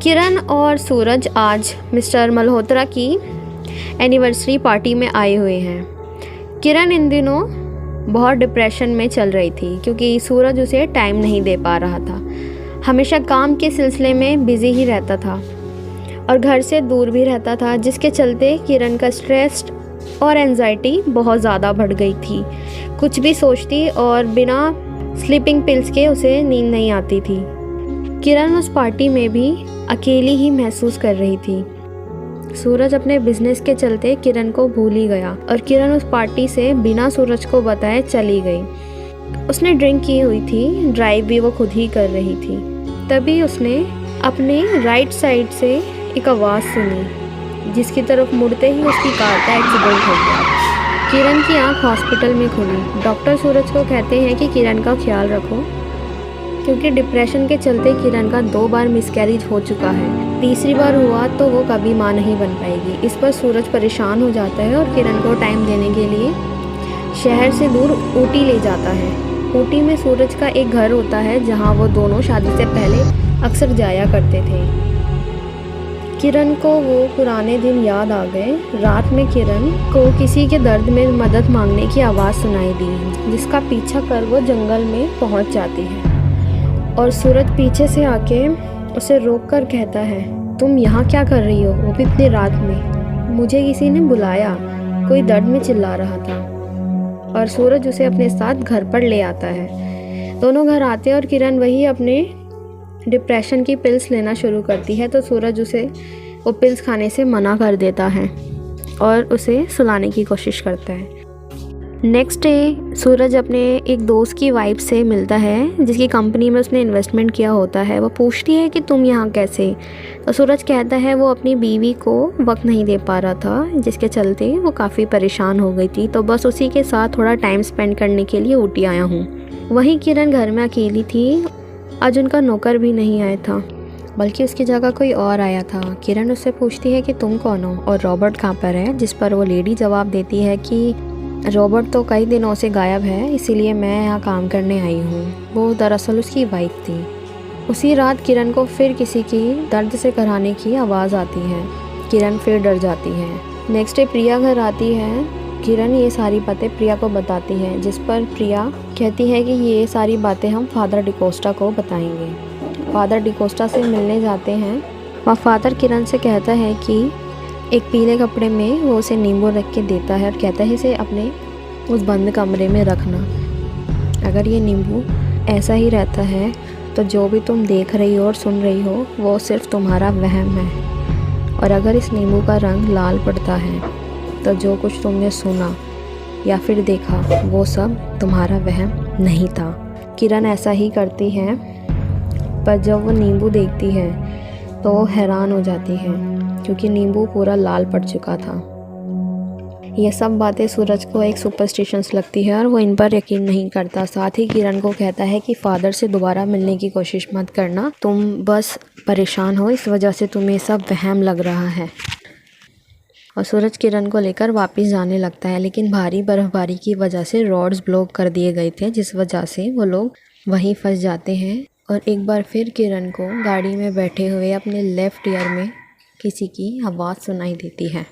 किरण और सूरज आज मिस्टर मल्होत्रा की एनिवर्सरी पार्टी में आए हुए हैं। किरण इन दिनों बहुत डिप्रेशन में चल रही थी क्योंकि सूरज उसे टाइम नहीं दे पा रहा था। हमेशा काम के सिलसिले में बिजी ही रहता था और घर से दूर भी रहता था, जिसके चलते किरण का स्ट्रेस और एंजाइटी बहुत ज़्यादा बढ़ गई थी। कुछ भी सोचती और बिना स्लीपिंग पिल्स के उसे नींद नहीं आती थी। किरण उस पार्टी में भी अकेली ही महसूस कर रही थी। सूरज अपने बिजनेस के चलते किरण को भूल ही गया और किरण उस पार्टी से बिना सूरज को बताए चली गई। उसने ड्रिंक की हुई थी, ड्राइव भी वो खुद ही कर रही थी। तभी उसने अपने राइट साइड से एक आवाज़ सुनी, जिसकी तरफ मुड़ते ही उसकी कार का एक्सीडेंट हो गया। किरण की आंख हॉस्पिटल में खुली। डॉक्टर सूरज को कहते हैं कि किरण का ख्याल रखो, क्योंकि डिप्रेशन के चलते किरण का 2 बार मिसकैरेज हो चुका है। तीसरी बार हुआ तो वो कभी माँ नहीं बन पाएगी। इस पर सूरज परेशान हो जाता है और किरण को टाइम देने के लिए शहर से दूर ऊटी ले जाता है। ऊटी में सूरज का एक घर होता है जहाँ वो दोनों शादी से पहले अक्सर जाया करते थे। किरण को वो पुराने दिन याद आ गए। रात में किरण को किसी के दर्द में मदद मांगने की आवाज़ सुनाई दी, जिसका पीछा कर वो जंगल में पहुंच जाती है और सूरज पीछे से आके उसे रोककर कहता है, तुम यहाँ क्या कर रही हो, वो भी इतनी रात में? मुझे किसी ने बुलाया, कोई दर्द में चिल्ला रहा था। और सूरज उसे अपने साथ घर पर ले आता है। दोनों घर आते हैं और किरण वही अपने डिप्रेशन की पिल्स लेना शुरू करती है, तो सूरज उसे वो पिल्स खाने से मना कर देता है और उसे सुलाने की कोशिश करता है। नेक्स्ट डे सूरज अपने एक दोस्त की वाइफ से मिलता है, जिसकी कंपनी में उसने इन्वेस्टमेंट किया होता है। वो पूछती है कि तुम यहाँ कैसे? तो सूरज कहता है वो अपनी बीवी को वक्त नहीं दे पा रहा था, जिसके चलते वो काफ़ी परेशान हो गई थी, तो बस उसी के साथ थोड़ा टाइम स्पेंड करने के लिए ऊटी आया हूँ। वहीं किरण घर में अकेली थी। आज उनका नौकर भी नहीं आया था, बल्कि उसकी जगह कोई और आया था। किरण उससे पूछती है कि तुम कौन हो और रॉबर्ट कहाँ पर है, जिस पर वो लेडी जवाब देती है कि रॉबर्ट तो कई दिनों से गायब है, इसीलिए मैं यहाँ काम करने आई हूँ। वो दरअसल उसकी वाइफ थी। उसी रात किरण को फिर किसी की दर्द से कराने की आवाज़ आती है। किरण फिर डर जाती है। नेक्स्ट डे प्रिया घर आती है। किरण ये सारी बातें प्रिया को बताती है, जिस पर प्रिया कहती है कि ये सारी बातें हम फादर डिकोस्टा को बताएंगे। फादर डिकोस्टा से मिलने जाते हैं। वहाँ फादर किरण से कहता है कि एक पीले कपड़े में वो उसे नींबू रख के देता है और कहता है इसे अपने उस बंद कमरे में रखना। अगर ये नींबू ऐसा ही रहता है तो जो भी तुम देख रही हो और सुन रही हो वो सिर्फ तुम्हारा वहम है, और अगर इस नींबू का रंग लाल पड़ता है तो जो कुछ तुमने सुना या फिर देखा वो सब तुम्हारा वहम नहीं था। किरण ऐसा ही करती है, पर जब वो नींबू देखती है तो वो हैरान हो जाती है, क्योंकि नींबू पूरा लाल पड़ चुका था। ये सब बातें सूरज को एक सुपरस्टिशंस लगती है और वो इन पर यकीन नहीं करता। साथ ही किरण को कहता है कि फादर से दोबारा मिलने की कोशिश मत करना, तुम बस परेशान हो, इस वजह से तुम्हें सब वहम लग रहा है। और सूरज किरण को लेकर वापस जाने लगता है, लेकिन भारी बर्फबारी की वजह से रोड्स ब्लॉक कर दिए गए थे, जिस वजह से वो लोग वहीं फंस जाते हैं। और एक बार फिर किरण को गाड़ी में बैठे हुए अपने लेफ़्ट ईयर में किसी की आवाज़ सुनाई देती है।